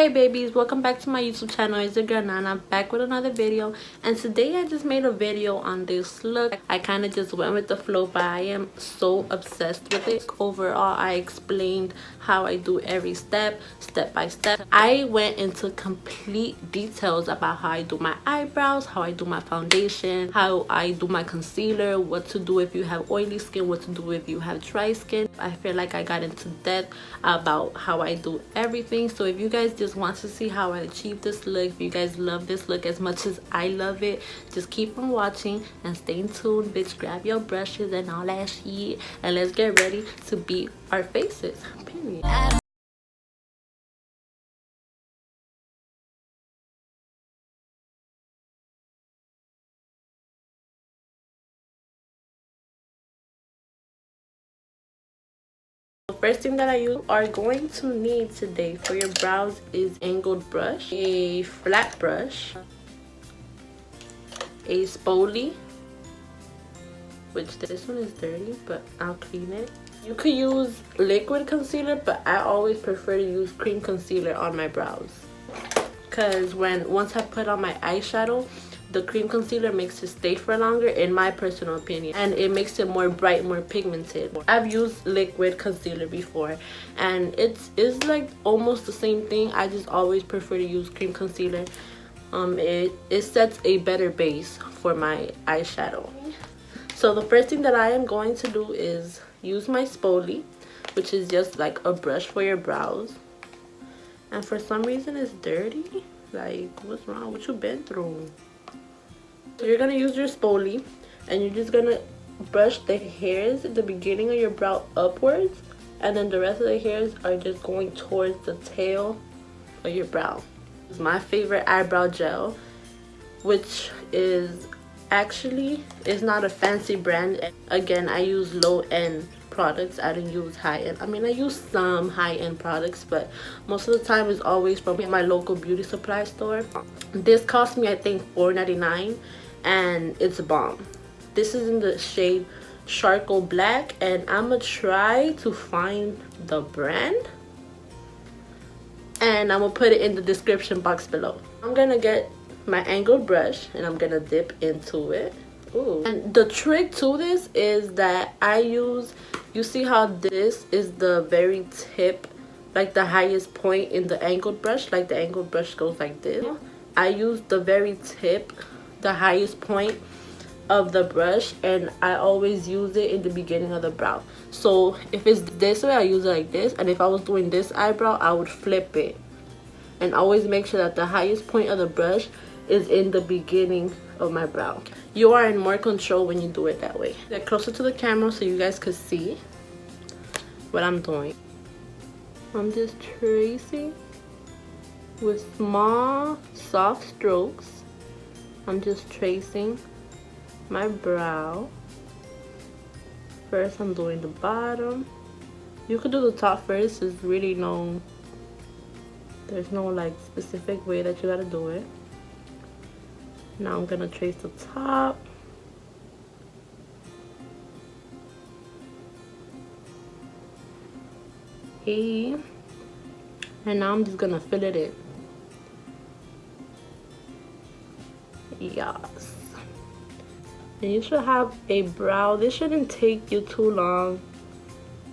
Hey babies, welcome back to my YouTube channel. It's your girl Nana, back with another video. And today I just made a video on this look. I kind of just went with the flow, but I am so obsessed with it. Overall, I explained how I do every step by step. I went into complete details about how I do my eyebrows, how I do my foundation, how I do my concealer, what to do if you have oily skin, what to do if you have dry skin. I feel like I got into depth about how I do everything. So if you guys just want to see how I achieve this look, if you guys love this look as much as I love it, just keep on watching and stay tuned. Bitch, grab your brushes and all that shit and let's get ready to beat our faces, period. The first thing that you are going to need today for your brows is angled brush, a flat brush, a spoolie, which this one is dirty but I'll clean it. You could use liquid concealer, but I always prefer to use cream concealer on my brows because once I put on my eyeshadow, the cream concealer makes it stay for longer, in my personal opinion, and it makes it more bright, more pigmented. I've used liquid concealer before and it's like almost the same thing. I just always prefer to use cream concealer. It sets a better base for my eyeshadow. So the first thing that I am going to do is use my spoolie, which is just like a brush for your brows. And for some reason it's dirty. Like, what's wrong? What you been through? So you're gonna use your spoolie and you're just gonna brush the hairs at the beginning of your brow upwards, and then the rest of the hairs are just going towards the tail of your brow. This is my favorite eyebrow gel, which is actually not a fancy brand. Again, I use low-end products. I don't use high-end. I mean, I use some high-end products, but most of the time it's always from my local beauty supply store. This cost me, I think, $4.99, and it's a bomb. This is in the shade Charcoal Black, and I'm gonna try to find the brand and I'm gonna put it in the description box below. I'm gonna get my angled brush and I'm gonna dip into it. Ooh. And the trick to this is that I use, you see how this is the very tip, like the highest point in the angled brush, like the angled brush goes like this. I use the very tip, the highest point of the brush, and I always use it in the beginning of the brow. So if it's this way, I use it like this, and if I was doing this eyebrow, I would flip it and always make sure that the highest point of the brush is in the beginning of my brow. You are in more control when you do it that way. Get closer to the camera so you guys could see what I'm doing. I'm just tracing with small soft strokes. I'm just tracing my brow. First I'm doing the bottom. You could do the top first. There's no like specific way that you gotta do it. Now I'm gonna trace the top. Hey. And now I'm just gonna fill it in. Yes. And you should have a brow. This shouldn't take you too long.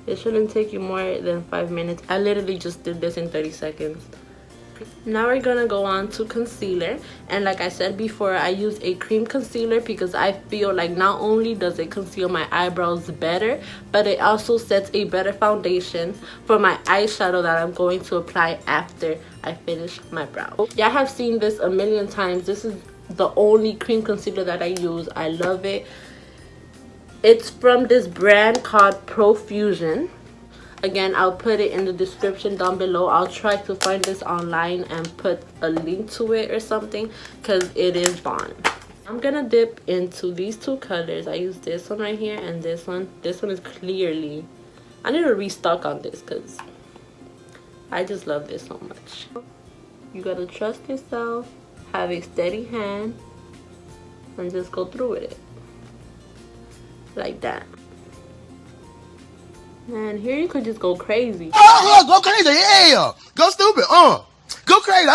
It shouldn't take you more than 5 minutes. I literally just did this in 30 seconds. Now we're gonna go on to concealer, and like I said before, I use a cream concealer because I feel like not only does it conceal my eyebrows better, but it also sets a better foundation for my eyeshadow that I'm going to apply after I finish my brow. Y'all have seen this a million times. This is the only cream concealer that I use. I love it. It's from this brand called Profusion. Again, I'll put it in the description down below. I'll try to find this online and put a link to it or something because it is bomb. I'm gonna dip into these two colors. I use this one right here and this one. This one is clearly, I need to restock on this because I just love this so much. You gotta trust yourself, have a steady hand, and just go through with it like that. And here you could just go crazy. Go crazy, yeah. Go stupid, Go crazy.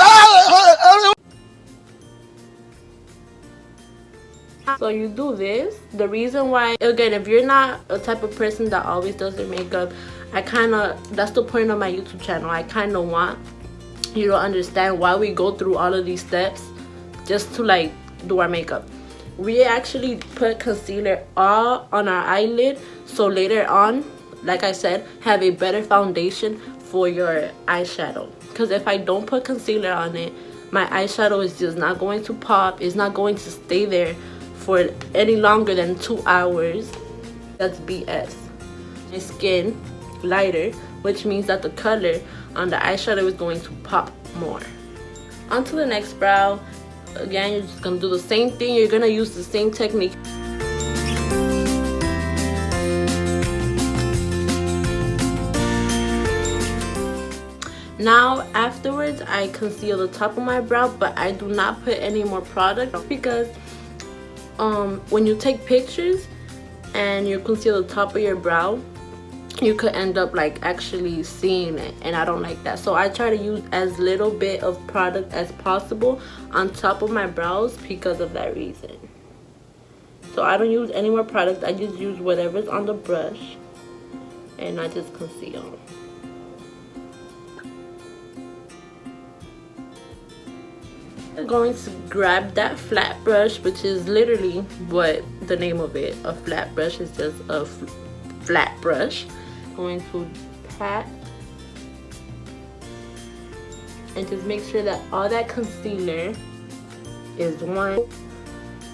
So you do this. The reason why, again, if you're not a type of person that always does their makeup, that's the point of my YouTube channel. I kind of want you to understand why we go through all of these steps just to like do our makeup. We actually put concealer all on our eyelid, so later on, like I said, have a better foundation for your eyeshadow. Because if I don't put concealer on it, my eyeshadow is just not going to pop. It's not going to stay there for any longer than 2 hours. That's BS. My skin lighter, which means that the color on the eyeshadow is going to pop more. On to the next brow. Again, you're just gonna do the same thing. You're gonna use the same technique. Now afterwards, I conceal the top of my brow, but I do not put any more product because when you take pictures and you conceal the top of your brow, you could end up like actually seeing it, and I don't like that. So I try to use as little bit of product as possible on top of my brows because of that reason. So I don't use any more product. I just use whatever's on the brush and I just conceal. I'm going to grab that flat brush, which is literally what the name of it, a flat brush. Is just a flat brush. Going to pat and just make sure that all that concealer is one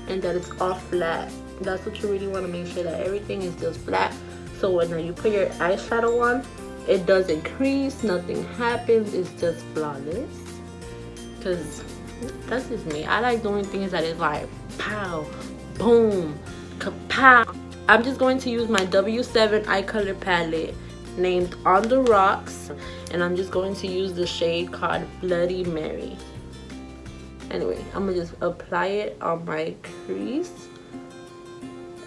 and that it's all flat. That's what you really want to make sure, that everything is just flat, so when you put your eyeshadow on, it doesn't crease, nothing happens, it's just flawless. Because that's just me. I like doing things that is like pow, boom, kapow. I'm just going to use my W7 eye color palette named On the Rocks, and I'm just going to use the shade called Bloody Mary. Anyway, I'm gonna just apply it on my crease.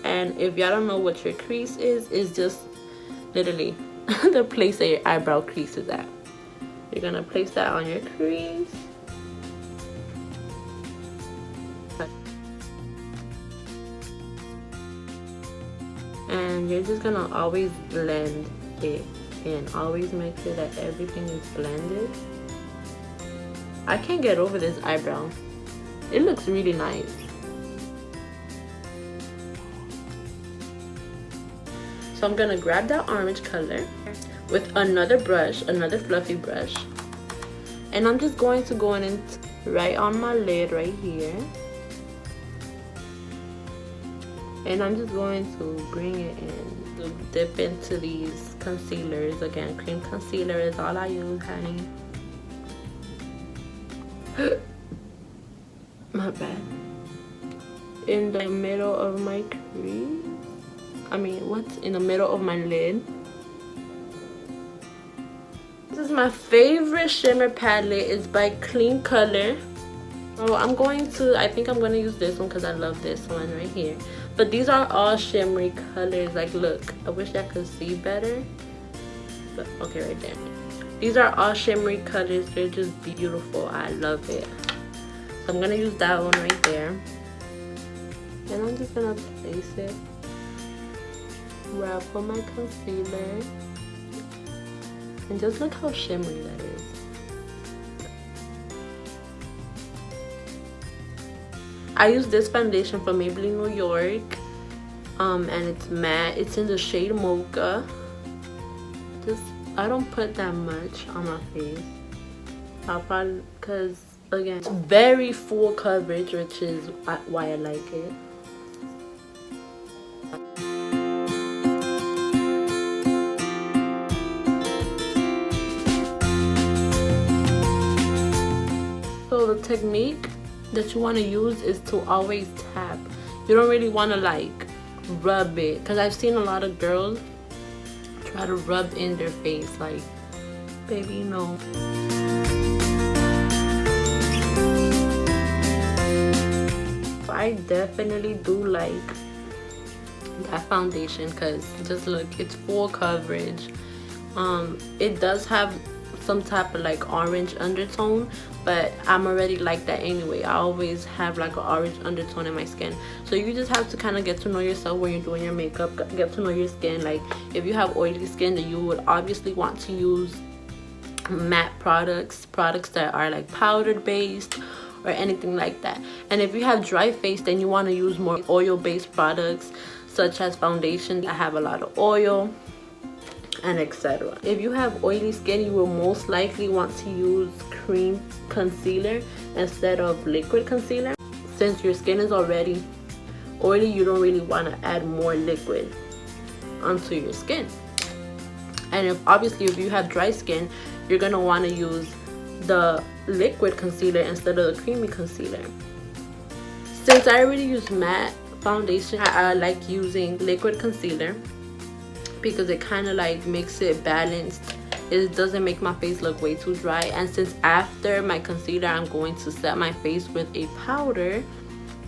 And if y'all don't know what your crease is, it's just literally the place that your eyebrow crease is at. You're gonna place that on your crease. And you're just gonna always blend it in. Always make sure that everything is blended. I can't get over this eyebrow. It looks really nice. So I'm gonna grab that orange color with another brush, another fluffy brush, and I'm just going to go in right on my lid right here. And I'm just going to bring it in, to dip into these concealers. Again, cream concealer is all I use, honey. My bad. In the middle of my crease. What's in the middle of my lid? This is my favorite shimmer palette. It's by Clean Color. So I think I'm going to use this one because I love this one right here. But these are all shimmery colors. Like, look, I wish I could see better. But okay, right there. These are all shimmery colors. They're just beautiful. I love it. So I'm going to use that one right there. And I'm just going to place it where I put my concealer. And just look how shimmery that is. I use this foundation from Maybelline New York, and it's matte. It's in the shade Mocha. I don't put that much on my face. I'll probably, because again, it's very full coverage, which is why I like it. So the technique that you want to use is to always tap. You don't really want to like rub it, because I've seen a lot of girls try to rub in their face. Like, baby, no. I definitely do like that foundation because just look, it's full coverage. It does have some type of like orange undertone, but I'm already like that anyway. I always have like an orange undertone in my skin. So you just have to kind of get to know yourself when you're doing your makeup, get to know your skin. Like if you have oily skin, then you would obviously want to use matte products that are like powder based or anything like that. And if you have dry face, then you want to use more oil based products such as foundation that have a lot of oil and etc. If you have oily skin, you will most likely want to use cream concealer instead of liquid concealer. Since your skin is already oily, you don't really want to add more liquid onto your skin. And if you have dry skin, you're gonna want to use the liquid concealer instead of the creamy concealer. Since I already use matte foundation, I like using liquid concealer because it kind of like makes it balanced. It doesn't make my face look way too dry. And since after my concealer I'm going to set my face with a powder,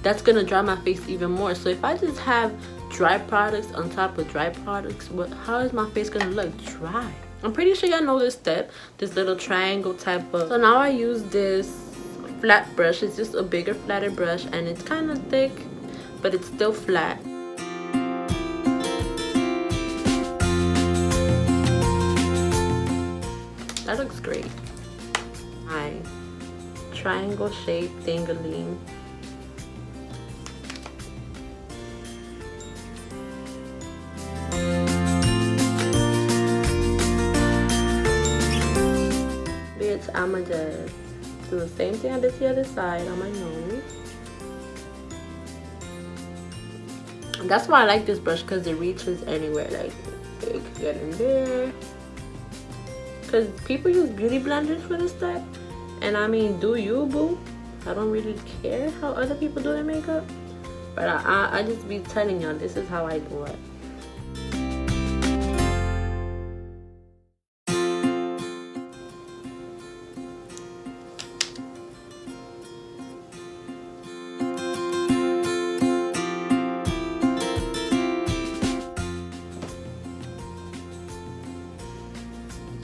that's gonna dry my face even more. So if I just have dry products on top of dry products, how is my face gonna look dry? I'm pretty sure y'all know this step, this little triangle type of. So now I use this flat brush. It's just a bigger, flatter brush, and it's kind of thick, but it's still flat. That looks great. My triangle shape thingaling. I'ma just do the same thing I did to the other side on my nose. And that's why I like this brush, because it reaches anywhere. Like it can get in there. Because people use beauty blenders for this stuff, and I mean, do you, boo? I don't really care how other people do their makeup, but I just be telling y'all this is how I do it.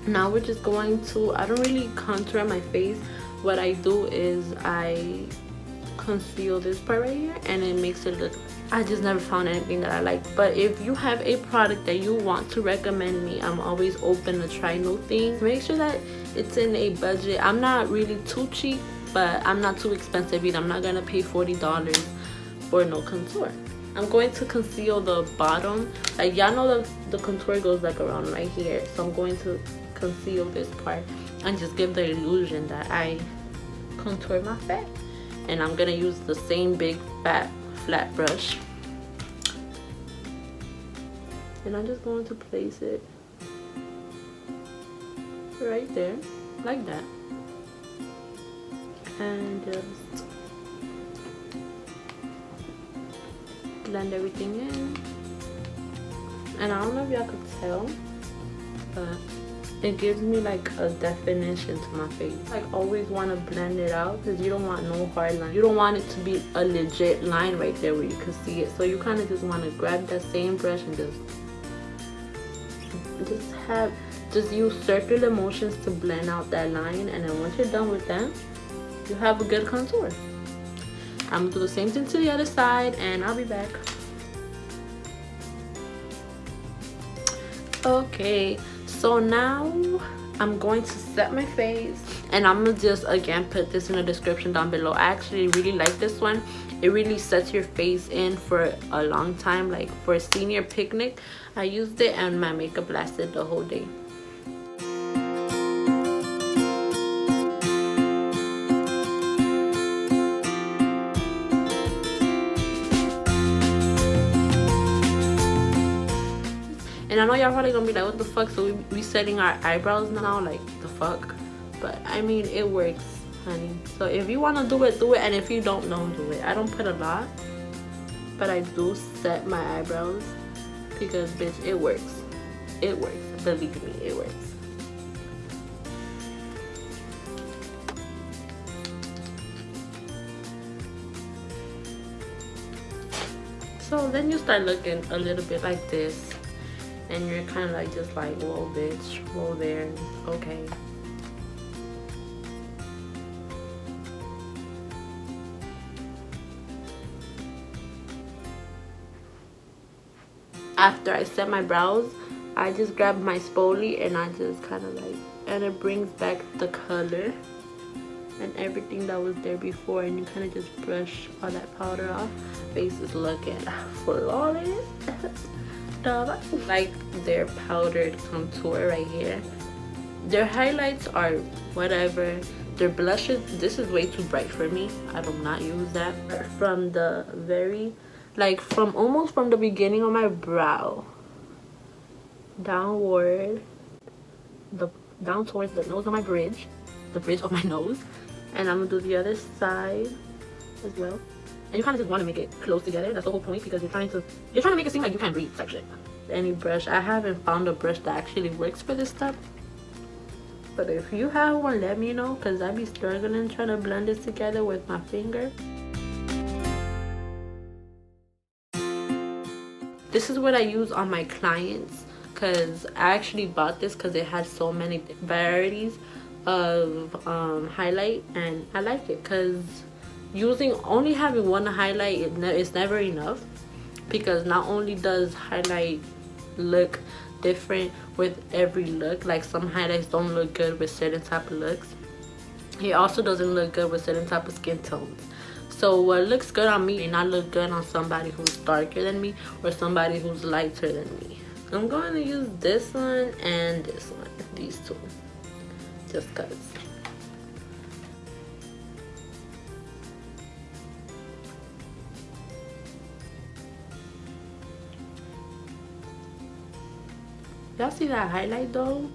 Now we're just going to, I don't really contour my face. What I do is I conceal this part right here, and it makes it look, I just never found anything that I like. But if you have a product that you want to recommend me, I'm always open to try new things. Make sure that it's in a budget. I'm not really too cheap, but I'm not too expensive either. I'm not gonna pay $40 for no contour. I'm going to conceal the bottom. Like y'all know the contour goes like around right here, so I'm going to conceal this part and just give the illusion that I contour my face. And I'm gonna use the same big fat flat brush, and I'm just going to place it right there like that, and just blend everything in. And I don't know if y'all could tell, but it gives me like a definition to my face. Like always want to blend it out, because you don't want no hard line. You don't want it to be a legit line right there where you can see it. So you kind of just want to grab that same brush and just use circular motions to blend out that line. And then once you're done with that, you have a good contour. I'm gonna do the same thing to the other side, and I'll be back. Okay, so now I'm going to set my face, and I'm gonna just again put this in the description down below. I actually really like this one. It really sets your face in for a long time. Like for a senior picnic, I used it and my makeup lasted the whole day. And I know y'all probably gonna be like, what the fuck? So we setting our eyebrows now? Like, the fuck? But I mean, it works, honey. So if you wanna do it, do it. And if you don't do it. I don't put a lot, but I do set my eyebrows because, bitch, it works. It works. Believe me, it works. So then you start looking a little bit like this. And you're kind of like, just like, whoa, bitch, whoa there, okay. after I set my brows, I just grab my spoolie and I just kind of like, and it brings back the color and everything that was there before, and you kind of just brush all that powder off. Face is looking flawless. Like their powdered contour right here. Their highlights are whatever. Their blushes, this is way too bright for me. I do not use that. From the very, like from almost from the beginning of my brow downward, down towards the nose of my bridge, the bridge of my nose, and I'm gonna do the other side as well. And you kind of just want to make it close together. That's the whole point, because you're trying to make it seem like you can't breathe type shit. Any brush, I haven't found a brush that actually works for this stuff. But if you have one, let me know, because I be struggling trying to blend this together with my finger. This is what I use on my clients, because I actually bought this because it had so many varieties of highlight, and I like it because only having one highlight is never enough, because not only does highlight look different with every look, like some highlights don't look good with certain type of looks, it also doesn't look good with certain type of skin tones. So what looks good on me may not look good on somebody who's darker than me or somebody who's lighter than me. I'm going to use this one and this one, these two, just cause. Y'all see that highlight though?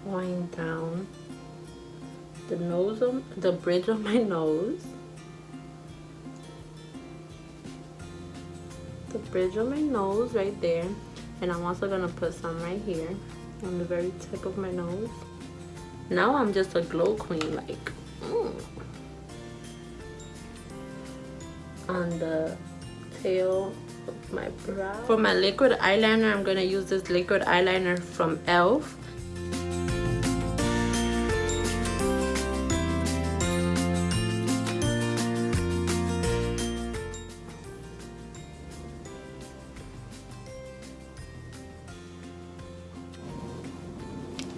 Going down the nose of the bridge of my nose, the bridge of my nose right there, and I'm also gonna put some right here on the very tip of my nose. Now I'm just a glow queen, like on the tail of my brow. For my liquid eyeliner, I'm gonna use this liquid eyeliner from e.l.f.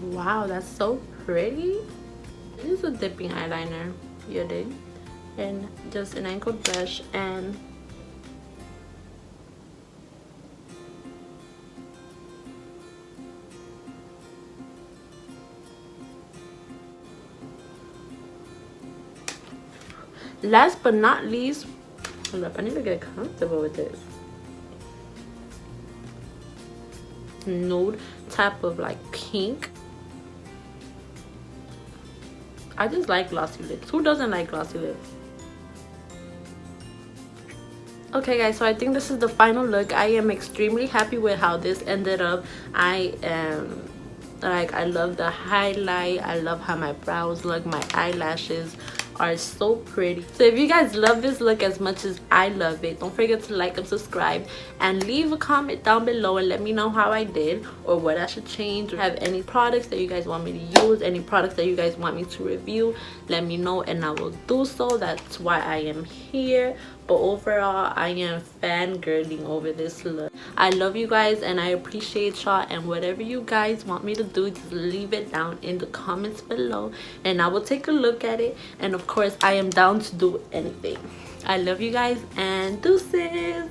Wow, that's so pretty. This is a dipping eyeliner, you did, and just an angled brush, and last but not least, hold up, I need to get comfortable with this nude type of like pink. I just like glossy lips. Who doesn't like glossy lips? Okay guys, so I think this is the final look. I am extremely happy with how this ended up. I am like, I love the highlight. I love how my brows look. My eyelashes are so pretty. So if you guys love this look as much as I love it, don't forget to like and subscribe, and leave a comment down below and let me know how I did or what I should change, or have any products that you guys want me to use, any products that you guys want me to review, let me know and I will do so. That's why I am here. But overall, I am fangirling over this look. I love you guys and I appreciate y'all, and whatever you guys want me to do, just leave it down in the comments below and I will take a look at it. And of course, I am down to do anything. I love you guys and deuces.